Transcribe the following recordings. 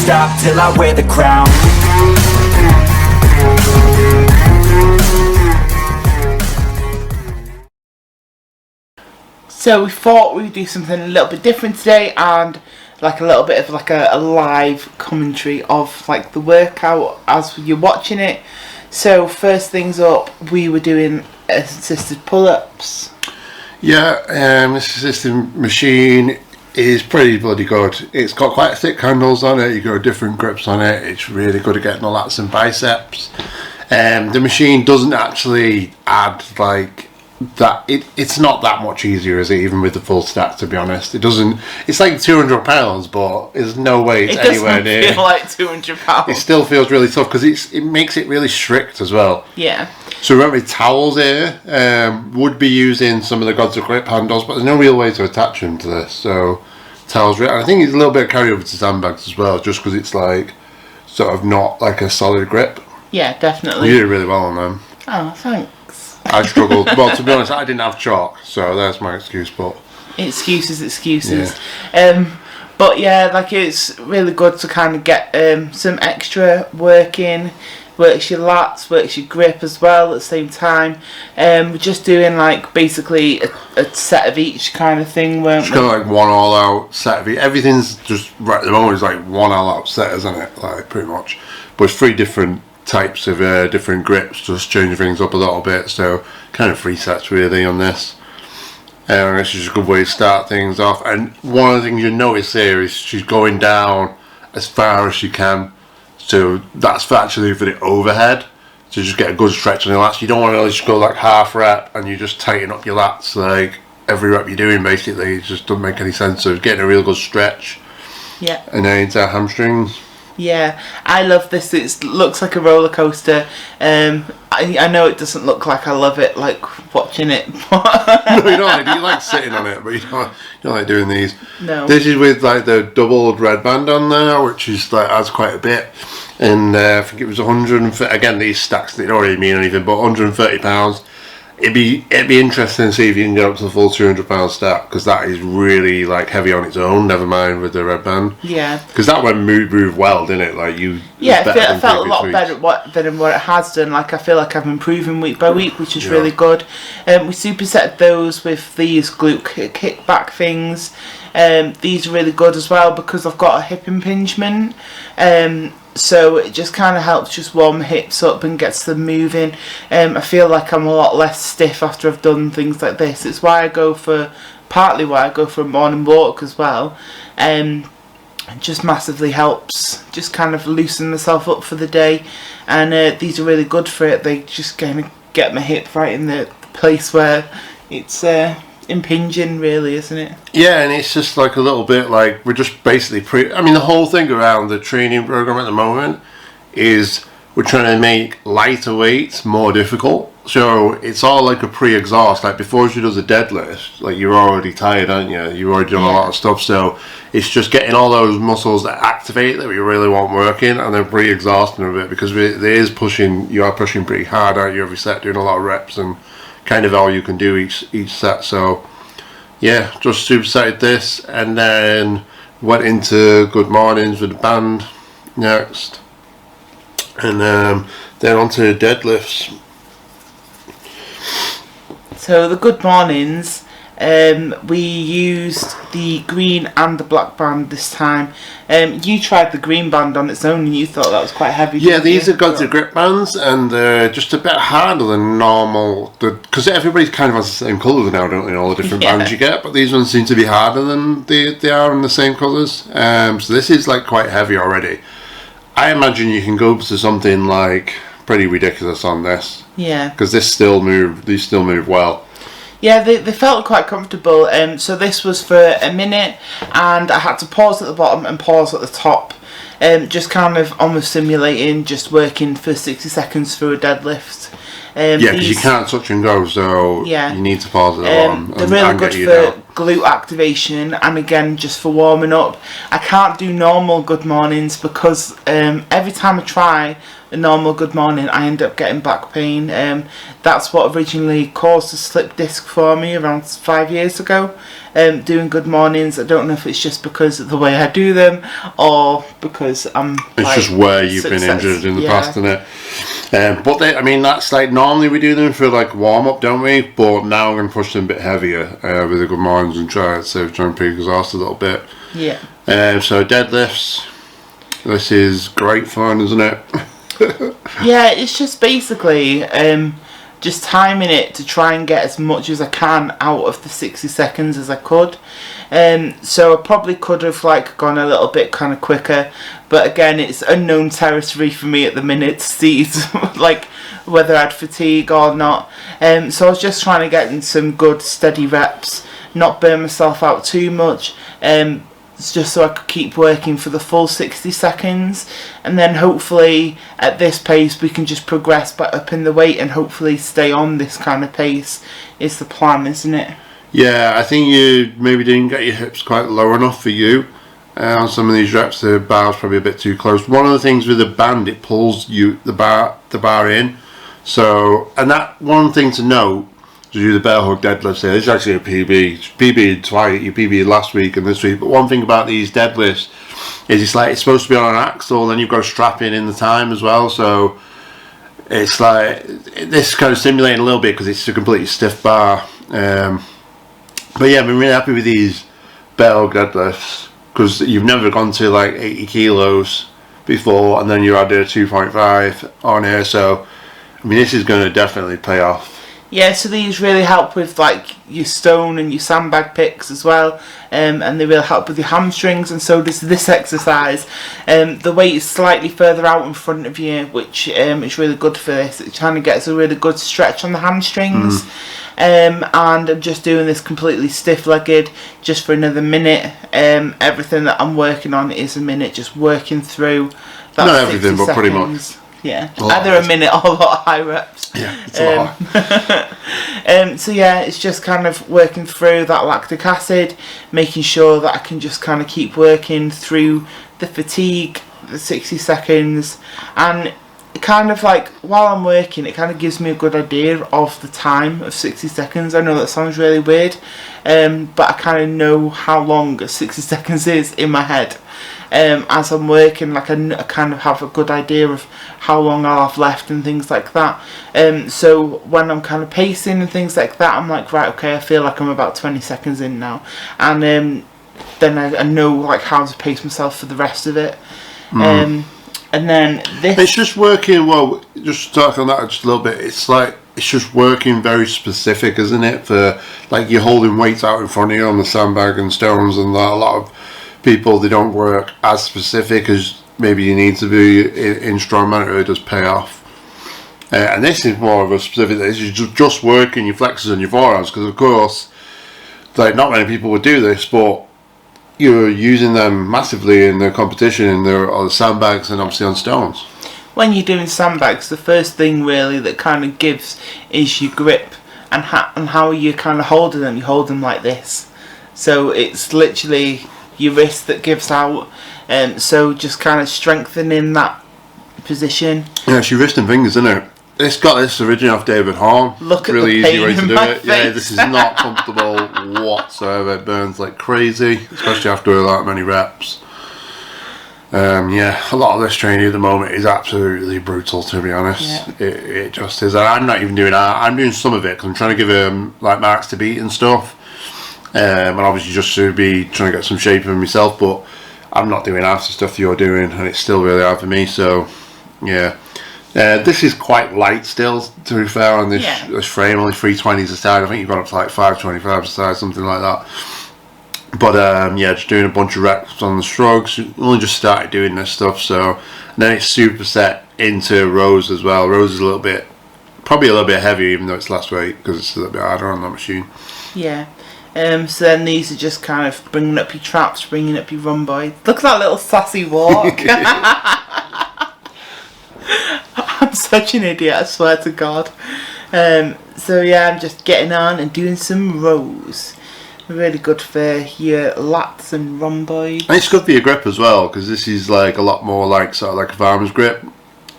stop till I wear the crown. So we thought we'd do something a little bit different today, and like a little bit of like a live commentary of like the workout as you're watching it. So first things up, we were doing assisted pull-ups. Yeah, this assisted machine is pretty bloody good. It's got quite thick handles on it, you got different grips on it, it's really good at getting the lats and biceps. The machine doesn't actually add like that, it's not that much easier, is it, even with the full stack, to be honest. It's like £200, but there's no way it's anywhere near. It doesn't feel like £200. It still feels really tough because it makes it really strict as well. Yeah. So we went with towels here. Would be using some of the Gods of Grip handles, but there's no real way to attach them to this. So towels, I think it's a little bit of carryover to sandbags as well, just because it's like sort of not like a solid grip. Yeah, definitely. You did really well on them. Oh, thanks. I struggled. Well, to be honest, I didn't have chalk, so there's my excuse. But excuses. Yeah. But yeah, like it's really good to kind of get some extra work in. Works your lats, works your grip as well at the same time. We're just doing like basically a set of each kind of thing, weren't we? It's kind of like one all-out set of each. Everything's just right at the moment is like one all-out set, isn't it? Like pretty much. But it's 3 different types of different grips, just changing things up a little bit. So kind of 3 sets really on this. This is a good way to start things off. And one of the things you notice here is she's going down as far as she can. So that's actually for the overhead, to just get a good stretch on the lats. You don't want to just go like half rep and you just tighten up your lats like every rep you're doing, basically. It just doesn't make any sense. So getting a real good stretch. Yeah. And then into hamstrings. Yeah, I love this. It looks like a roller coaster. I know it doesn't look like I love it, like watching it. No, you don't. You like sitting on it, but you don't like doing these. No. This is with like the doubled red band on there, which is like adds quite a bit. And I think it was 130. Again, these stacks, they don't really mean anything, but £130. It'd be interesting to see if you can get up to the full £200 stack, because that is really like heavy on its own. Never mind with the red band. Yeah. Because that went move well, didn't it? Like you. Yeah, it felt a lot better than what it has done. Like I feel like I'm improving week by week, which is really good. We superset those with these glute kickback things. These are really good as well because I've got a hip impingement. So it just kind of helps just warm the hips up and gets them moving. I feel like I'm a lot less stiff after I've done things like this. It's partly why I go for a morning walk as well. It just massively helps just kind of loosen myself up for the day. And these are really good for it. They just kind of get my hip right in the place where it's impinging, really, isn't it? Yeah, and it's just like a little bit like we're just basically the whole thing around the training program at the moment is we're trying to make lighter weights more difficult. So it's all like a pre-exhaust. Like before she does a deadlift, like you're already tired, aren't you? You've already done a lot of stuff. So it's just getting all those muscles that activate that we really want working, and then pre-exhausting a bit, because you are pushing pretty hard, aren't you? Every set, doing a lot of reps and kind of all you can do each set. So yeah, just supersetted this and then went into good mornings with the band next, and then onto deadlifts. So the good mornings, we used the green and the black band this time. You tried the green band on its own and you thought that was quite heavy. Yeah, these have got the grip bands, and they're just a bit harder than normal. Because everybody kind of has the same colour now, don't they? All the different bands you get, but these ones seem to be harder than they are in the same colours. So this is like quite heavy already. I imagine you can go to something like pretty ridiculous on this. Yeah. Because these still move well. Yeah, they felt quite comfortable. So this was for a minute, and I had to pause at the bottom and pause at the top. Just kind of almost simulating just working for 60 seconds through a deadlift. Yeah, because you can't touch and go, so you need to pause at the bottom. They're really good for glute activation and again just for warming up. I can't do normal good mornings because every time I try a normal good morning I end up getting back pain. That's what originally caused a slip disc for me around 5 years ago. Doing good mornings, I don't know if it's just because of the way I do them or because it's just where you've been injured in the past, isn't it? But I mean, that's like normally we do them for like warm up, don't we? But now I'm going to push them a bit heavier with the good mornings and try and pre-exhaust a little bit. Yeah. So deadlifts. This is great fun, isn't it? Yeah, it's just basically just timing it to try and get as much as I can out of the 60 seconds as I could. So I probably could have like gone a little bit kind of quicker, but again, it's unknown territory for me at the minute to see like whether I'd fatigue or not. So I was just trying to get in some good steady reps, not burn myself out too much. It's just so I could keep working for the full 60 seconds, and then hopefully at this pace we can just progress back up in the weight and hopefully stay on this kind of pace is the plan, isn't it? Yeah, I think you maybe didn't get your hips quite low enough for you on some of these reps. The bar's probably a bit too close. One of the things with the band, it pulls the bar in. So, and that one thing to note, to do the bell hook deadlifts here. This is actually a PB twice. You PB last week and this week. But one thing about these deadlifts is it's supposed to be on an axle, then you've got to strap in the time as well. So it's like this is kind of stimulating a little bit because it's a completely stiff bar. But yeah, I've been really happy with these bell hook deadlifts because you've never gone to like 80 kilos before, and then you add a 2.5 on here. So I mean, this is going to definitely pay off. Yeah, so these really help with like your stone and your sandbag picks as well, and they really help with your hamstrings, and so does this exercise. The weight is slightly further out in front of you, which is really good for this. It kind of gets a really good stretch on the hamstrings. And I'm just doing this completely stiff-legged just for another minute. Everything that I'm working on is a minute, just working through that. Not everything, but pretty much. Yeah, either a minute or a lot of high reps. Yeah, it's a lot. So yeah, it's just kind of working through that lactic acid, making sure that I can just kind of keep working through the fatigue, the 60 seconds, and kind of like while I'm working, it kind of gives me a good idea of the time of 60 seconds. I know that sounds really weird, but I kind of know how long 60 seconds is in my head. As I'm working, like I kind of have a good idea of how long I'll have left and things like that. So when I'm kind of pacing and things like that, I'm like, right, okay, I feel like I'm about 20 seconds in now, and then I know like how to pace myself for the rest of it. And then this, it's just working. Well, just talk on that just a little bit. It's like it's just working very specific, isn't it? For like you're holding weights out in front of you on the sandbag and stones, and that. A lot of people, they don't work as specific as maybe you need to be in Strongman. It really does pay off. And this is more of a specific. This is just working your flexors and your forearms, because of course, like not many people would do this, but you're using them massively in the competition on the sandbags and obviously on stones. When you're doing sandbags, the first thing really that kind of gives is your grip and how you kind of holding them. You hold them like this, so it's literally your wrist that gives out, so just kind of strengthening that position. Yeah, it's your wrist and fingers, isn't it? It's got this originally off David Horn. Look at really the easy way to do it. Face. Yeah, this is not comfortable whatsoever. It burns like crazy, especially after that many reps. Yeah, a lot of this training at the moment is absolutely brutal, to be honest. Yeah. It just is. I'm not even doing that. I'm doing some of it because I'm trying to give him like marks to beat and stuff. And obviously just to be trying to get some shape of myself, but I'm not doing half the stuff you're doing, and it's still really hard for me. So yeah, this is quite light still, to be fair, on this frame. Only 320s a side. I think you've gone up to like 525 a side, something like that. But yeah, just doing a bunch of reps on the shrugs. Only just started doing this stuff, so and then it's superset into rows as well. Rows is a little bit, probably a little bit heavier, even though it's less weight, because it's a little bit harder on that machine. Yeah. So then these are just kind of bringing up your traps, bringing up your run boy. Look at that little sassy walk. I'm I'm such an idiot, I swear to God. So yeah, I'm just getting on and doing some rows. Really good for your lats and rhomboids. And it's good for your grip as well, because this is like a lot more like sort of like a farmer's grip.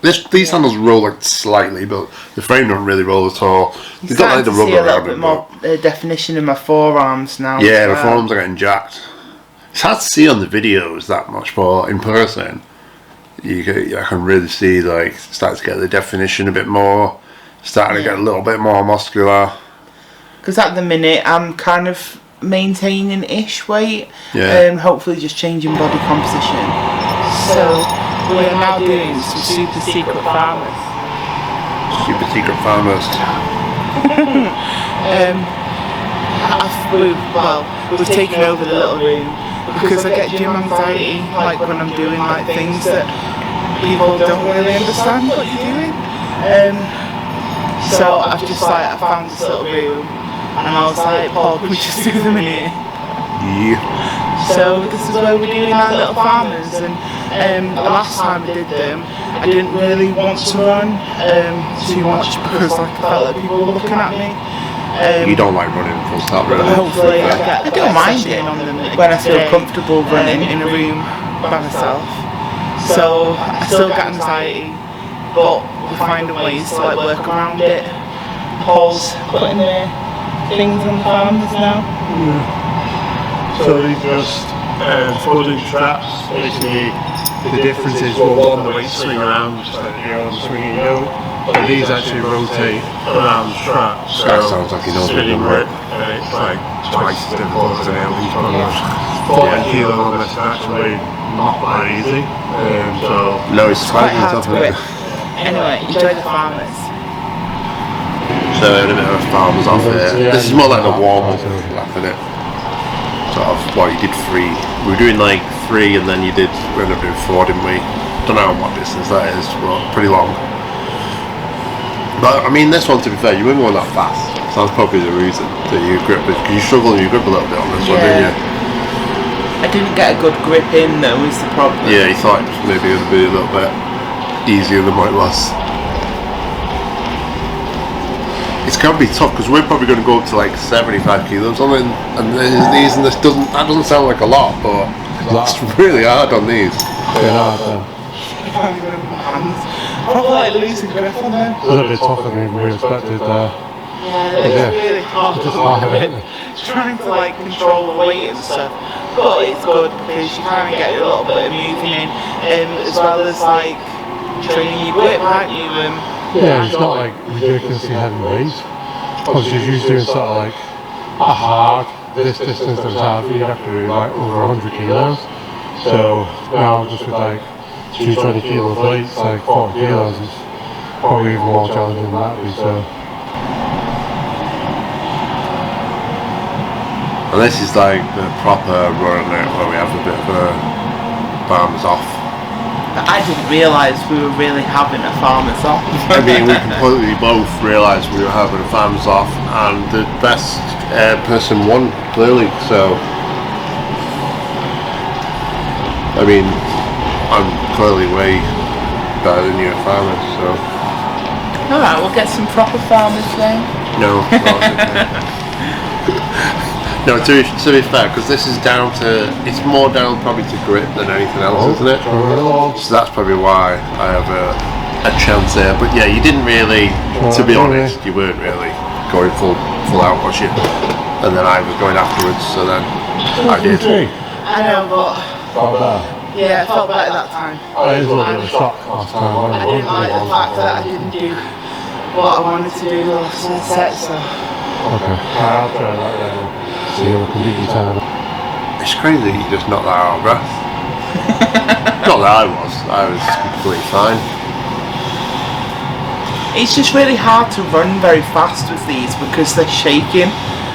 These handles roll like slightly, but the frame don't really roll at all. You've got like the rubber see a little around bit it, more definition in my forearms now. Yeah, the forearms are getting jacked. It's hard to see on the videos that much, but in person, I can really see like starting to get the definition a bit more, starting to get a little bit more muscular. Because at the minute I'm kind of maintaining-ish weight, hopefully just changing body composition. So we're now doing some super secret farmers. Super secret farmers. We've taken over the little room because I get gym anxiety, like when I'm doing like things that people don't really understand what you're doing. So I've just I found this little room and I was like, Paul, can we just do them in here? Yeah. So this is where we're doing our little farmers, and the last time I did them I didn't really want to run too much because I felt like people were looking at me. You don't like running full stop, really? Hopefully I don't mind getting on them when I feel comfortable running in a room by myself. So I still get anxiety, but we're finding ways to like work around it. Paul's putting the things on the farmers now. So these are just folding straps. Basically, the difference is one the weights swing around just like the arms swinging, but these actually rotate around the strap. So that sounds like you know spinning grip, it's like twice as difficult as an LD spanner. 40 kilo on this is actually not that easy. No, it's quite hard to grip. Anyway, enjoy the farmers. So a bit of a farmer's off here. This is more like a warm-up lap, isn't it? Sort of, well, you did 3. We were doing like 3 and then we ended up doing 4, didn't we? Don't know what distance that is, but pretty long. But I mean, this one, to be fair, you weren't going that fast. So that's probably the reason that you grip it, because you struggle and you grip a little bit on this one, didn't you? I didn't get a good grip in though, is the problem. Yeah, you thought maybe it would be a little bit easier than what it was. It's going to be tough because we're probably going to go up to like 75 kilos on it, and this doesn't sound like a lot, but it's really hard on these. Probably like losing grip on them. A little bit tougher than we expected there. Yeah, it's really hard. Just hard of it. Trying to like control the weight and stuff, but it's good because you kind of get a little bit of moving in, as well as like training your grip, aren't you? Yeah, it's not like ridiculously heavy weights. Obviously, if you're doing sort of like a hard, this distance that's hard, you'd have to do like over 100 kilos. So now just with like 220 kilos weights, like 40 kilos is probably even more challenging than that would be. So. And this is like the proper run out where we have a bit of a farmers off. I didn't realise we were really having a farmers off. I mean, we completely both realised we were having a farmers off, and the best person won, clearly. So, I mean, I'm clearly way better than you at farmers. So, alright, we'll get some proper farmers then. No, no, to be fair, because this is down to, it's more down probably to grip than anything else, isn't it? So that's probably why I have a chance there. But yeah, you didn't really, to be honest, you weren't really going full out, was you? And then I was going afterwards, so then I did. I know, but yeah, it felt better that time. I was a little bit of a shock last time. I didn't like the fact that I didn't do what I wanted to do the last set, so. Okay, I'll try that then. See how completely tired. It's crazy that you just knocked that out of breath. Not that I was completely fine. It's just really hard to run very fast with these because they're shaking.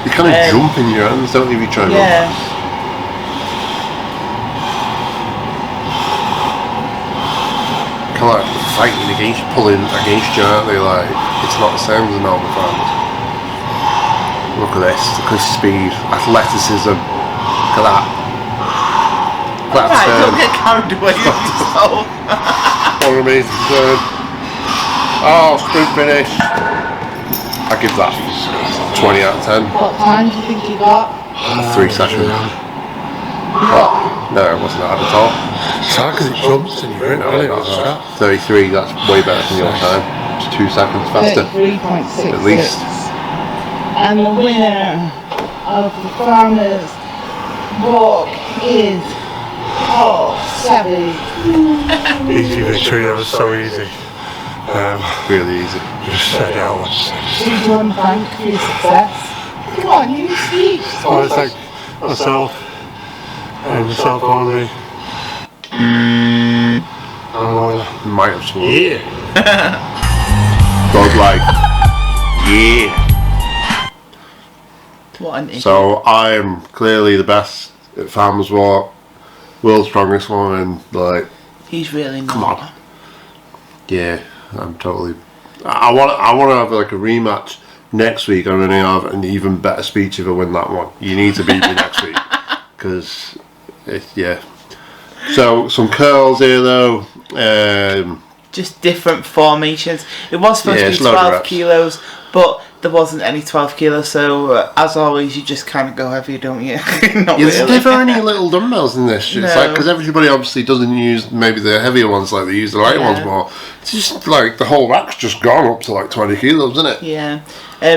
You kind of jump in your hands, don't you, if you try to run fast? Kind of like fighting against, pulling against you, aren't they? Like, it's not the same as a normal farmers. Look at this, look at speed, athleticism, look at that. Right, don't get carried away with yourself. What an amazing turn. Oh, sprint finish. I give that 20 out of 10. What time do you think you got? 3 sessions. No, it wasn't hard at all. It's hard because it jumps and you're in it. 33, that's way better than your time. It's 2 seconds faster. 33.6 At least. And the winner of the Farmers Walk is Paul Savage. Easy victory, that was so easy. Really easy. Just said it all. Who do you want to thank for your success? Come on, you speak. I want to thank myself and myself only. Might have sworn. Yeah. God like. Yeah. What an idiot. So I'm clearly the best at Farmers Walk. World's strongest woman. Like, He's really not. come on. Yeah, I'm totally. I want to have like a rematch next week. I'm going to have an even better speech if I win that one. You need to beat me next week because, yeah. So some curls here though. Just different formations. It was supposed Yeah, to it's be load 12 reps. kilos, but there wasn't any 12 kilos, so as always, you just kind of go heavy, don't you? Not Is really. there any little dumbbells in this? It's No. like, because everybody obviously doesn't use maybe the heavier ones like they use the light ones more. It's just like the whole rack's just gone up to like 20 kilos, isn't it? Yeah.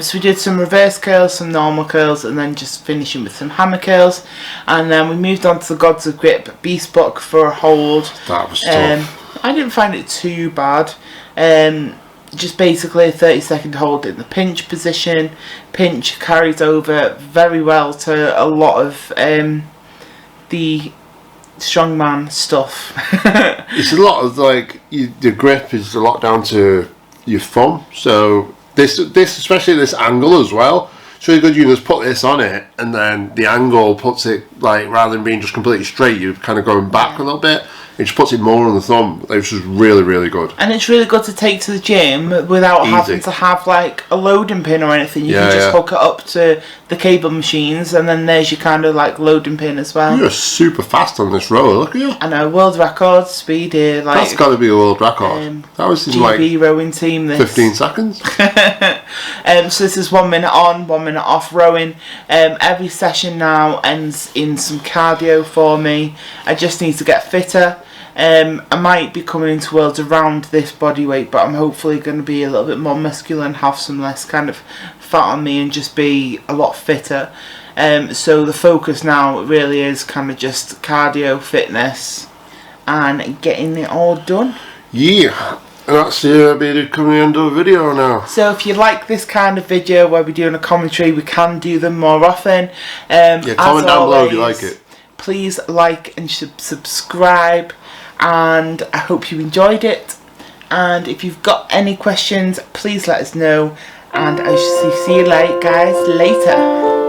So we did some reverse curls, some normal curls, and then just finishing with some hammer curls. And then we moved on to the Gods of Grip B-Spock for a hold. That was tough. I didn't find it too bad. Just basically a 30-second hold in the pinch position. Pinch carries over very well to a lot of the strongman stuff. It's a lot of like the grip is a lot down to your thumb. So this especially this angle as well. It's really good. You just put this on it, and then the angle puts it like rather than being just completely straight, you're kind of going back a little bit. It just puts it more on the thumb, which is really, really good. And it's really good to take to the gym without having to have like a loading pin or anything. You can just hook it up to the cable machines, and then there's your kind of like loading pin as well. You're super fast on this rower, look at you. I know, world record speed here. Like, that's got to be a world record. That was in GB like rowing team. This 15 seconds. So this is 1 minute on, 1 minute off rowing. Every session now ends in some cardio for me. I just need to get fitter. I might be coming into worlds around this body weight, but I'm hopefully going to be a little bit more muscular and have some less kind of fat on me and just be a lot fitter. So the focus now really is kind of just cardio, fitness, and getting it all done. Yeah, and that's the coming end of the video now. So if you like this kind of video where we're doing a commentary, we can do them more often. Yeah, comment down below if you like it. Please like and subscribe, and I hope you enjoyed it. And if you've got any questions, please let us know, and I shall see you guys later.